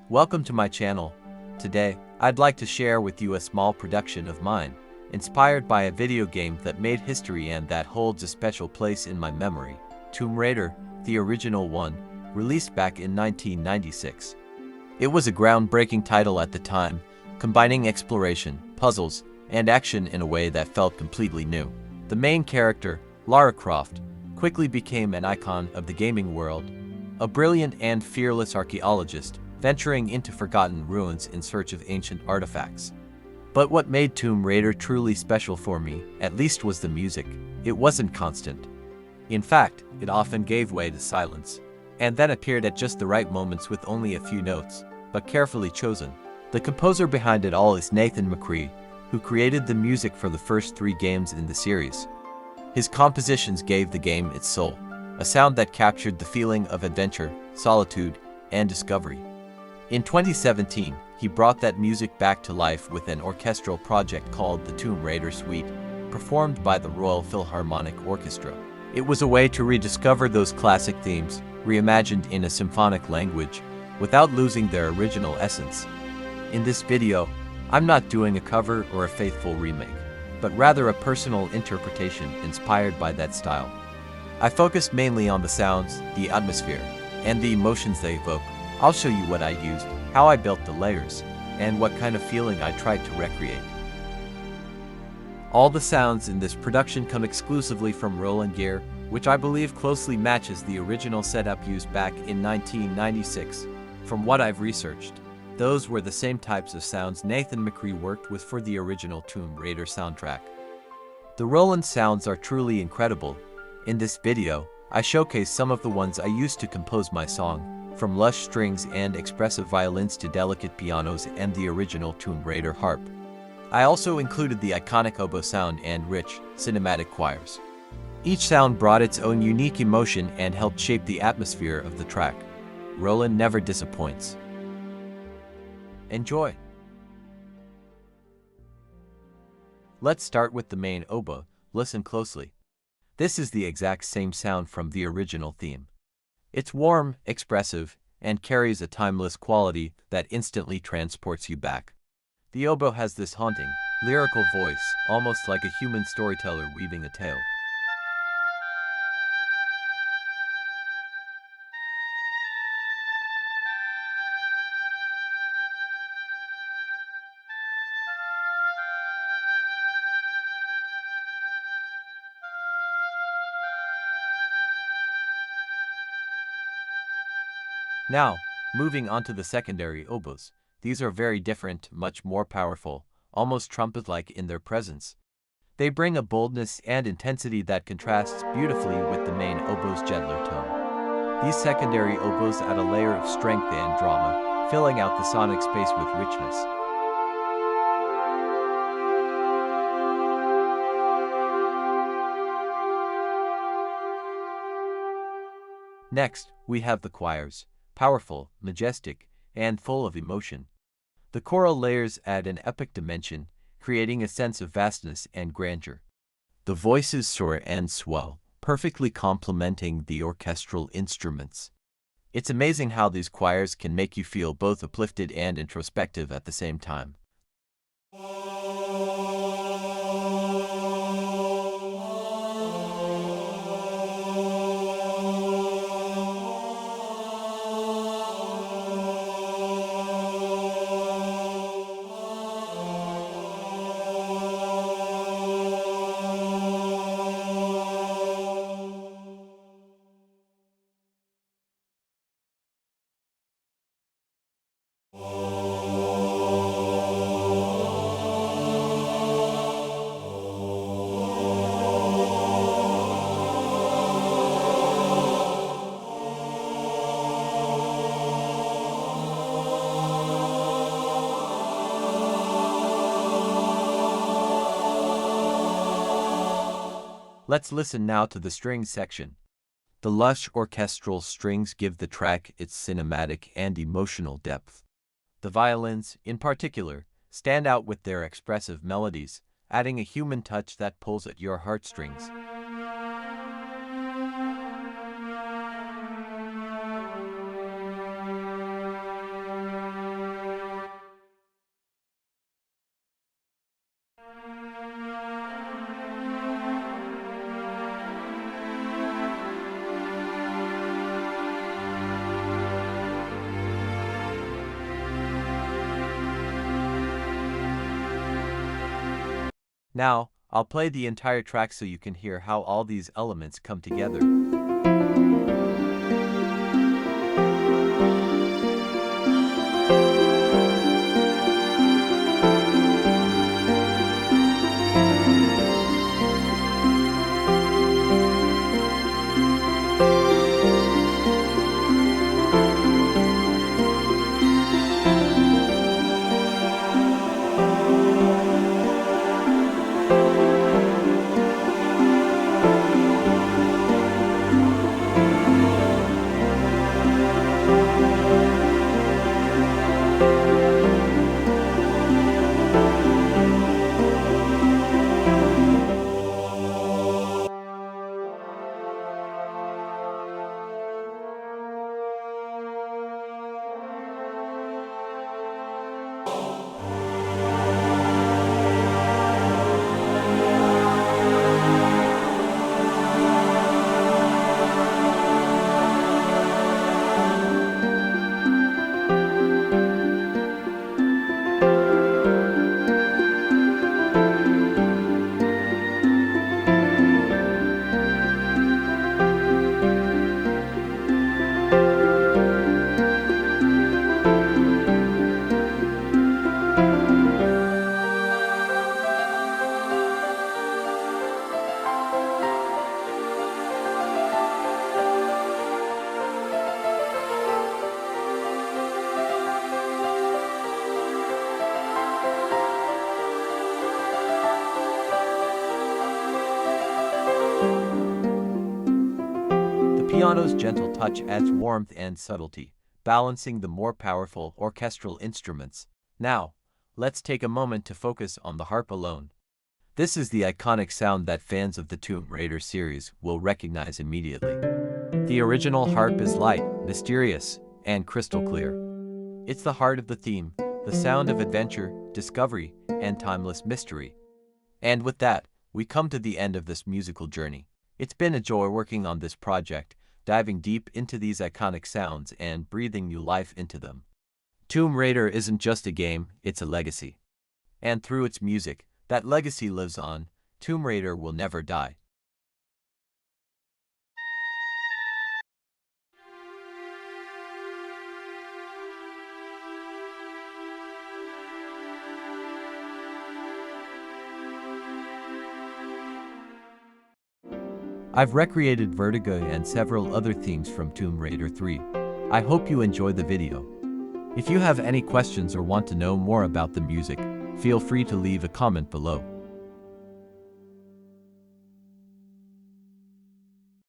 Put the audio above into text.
Welcome to my channel. Today, I'd like to share with you a small production of mine, inspired by a video game that made history and that holds a special place in my memory. Tomb Raider, the original one, released back in 1996. It was a groundbreaking title at the time, combining exploration, puzzles, and action in a way that felt completely new. The main character, Lara Croft, quickly became an icon of the gaming world, a brilliant and fearless archaeologist venturing into forgotten ruins in search of ancient artifacts. But what made Tomb Raider truly special for me, at least, was the music. It wasn't constant. In fact, it often gave way to silence, and then appeared at just the right moments with only a few notes, but carefully chosen. The composer behind it all is Nathan McCree, who created the music for the first 3 games in the series. His compositions gave the game its soul, a sound that captured the feeling of adventure, solitude, and discovery. In 2017, he brought that music back to life with an orchestral project called the Tomb Raider Suite, performed by the Royal Philharmonic Orchestra. It was a way to rediscover those classic themes, reimagined in a symphonic language, without losing their original essence. In this video, I'm not doing a cover or a faithful remake, but rather a personal interpretation inspired by that style. I focused mainly on the sounds, the atmosphere, and the emotions they evoke. I'll show you what I used, how I built the layers, and what kind of feeling I tried to recreate. All the sounds in this production come exclusively from Roland gear, which I believe closely matches the original setup used back in 1996. From what I've researched, those were the same types of sounds Nathan McCree worked with for the original Tomb Raider soundtrack. The Roland sounds are truly incredible. In this video, I showcase some of the ones I used to compose my song, from lush strings and expressive violins to delicate pianos and the original Tomb Raider harp. I also included the iconic oboe sound and rich, cinematic choirs. Each sound brought its own unique emotion and helped shape the atmosphere of the track. Roland never disappoints. Enjoy! Let's start with the main oboe. Listen closely. This is the exact same sound from the original theme. It's warm, expressive, and carries a timeless quality that instantly transports you back. The oboe has this haunting, lyrical voice, almost like a human storyteller weaving a tale. Now, moving on to the secondary oboes. These are very different, much more powerful, almost trumpet-like in their presence. They bring a boldness and intensity that contrasts beautifully with the main oboe's gentler tone. These secondary oboes add a layer of strength and drama, filling out the sonic space with richness. Next, we have the choirs. Powerful, majestic, and full of emotion. The choral layers add an epic dimension, creating a sense of vastness and grandeur. The voices soar and swell, perfectly complementing the orchestral instruments. It's amazing how these choirs can make you feel both uplifted and introspective at the same time. Let's listen now to the strings section. The lush orchestral strings give the track its cinematic and emotional depth. The violins, in particular, stand out with their expressive melodies, adding a human touch that pulls at your heartstrings. Now, I'll play the entire track so you can hear how all these elements come together. The piano's gentle touch adds warmth and subtlety, balancing the more powerful orchestral instruments. Now, let's take a moment to focus on the harp alone. This is the iconic sound that fans of the Tomb Raider series will recognize immediately. The original harp is light, mysterious, and crystal clear. It's the heart of the theme, the sound of adventure, discovery, and timeless mystery. And with that, we come to the end of this musical journey. It's been a joy working on this project, diving deep into these iconic sounds and breathing new life into them. Tomb Raider isn't just a game, it's a legacy. And through its music, that legacy lives on. Tomb Raider will never die. I've recreated Vertigo and several other themes from Tomb Raider 3. I hope you enjoyed the video. If you have any questions or want to know more about the music, feel free to leave a comment below.